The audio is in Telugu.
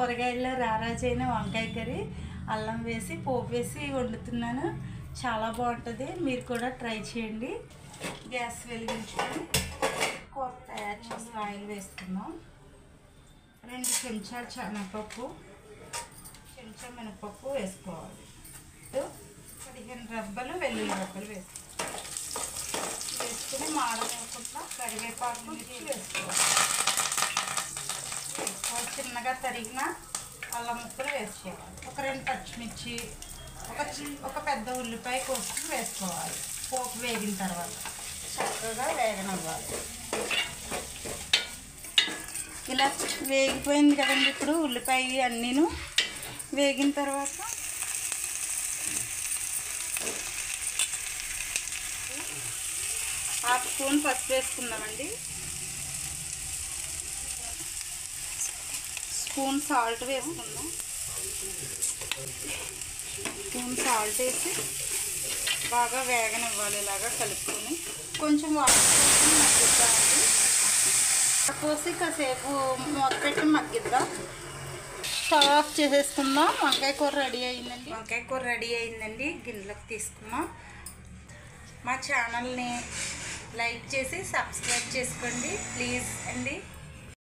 కూరగాయల్లో రారాజైన వంకాయ కర్రీ అల్లం వేసి పోపు వేసి వండుతున్నాను. చాలా బాగుంటుంది. మీరు కూడా ట్రై చేయండి. గ్యాస్ వెలిగించుకొని కూర తయారు చేసి ఆయిల్ వేసుకుందాం. 2 చెంచాలు శనగపప్పు, చెంచా మినపప్పు వేసుకోవాలి. 15 రెబ్బలు వెల్లుల్లి రెబ్బలు వేసుకుని మాడకుండా కరివేపాకు వేసుకోవాలి. చిన్నగా తరిగిన అల్లం ముక్కలు వేసుకోవాలి. ఒక 2 పచ్చిమిర్చి, ఒక పెద్ద ఉల్లిపాయ కోసుకుని వేసుకోవాలి. పోపు వేగిన తర్వాత చక్కగా వేగనివ్వాలి. ఇలా వేగిపోయింది కదండి. ఇప్పుడు ఉల్లిపాయ అన్నీను వేగిన తర్వాత 1/2 స్పూన్ పసుపు వేసుకుందామండి. స్పూన్ సాల్ట్ వేసుకుందాం. స్పూన్ సాల్ట్ వేసి బాగా వేగనివ్వాలి. ఇలాగా కలుపుకొని కొంచెం వాటర్ పోసి మగ్గిద్దామండి. పోసి కాసేపు మూత పెట్టి మగ్గిద్దాం. స్టవ్ ఆఫ్ చేసేసుకుందాం. వంకాయ కూర రెడీ అయిందండి. గిన్నెలోకి తీసుకుందాం. మా ఛానల్ని లైక్ చేసి సబ్స్క్రైబ్ చేసుకోండి ప్లీజ్ అండి.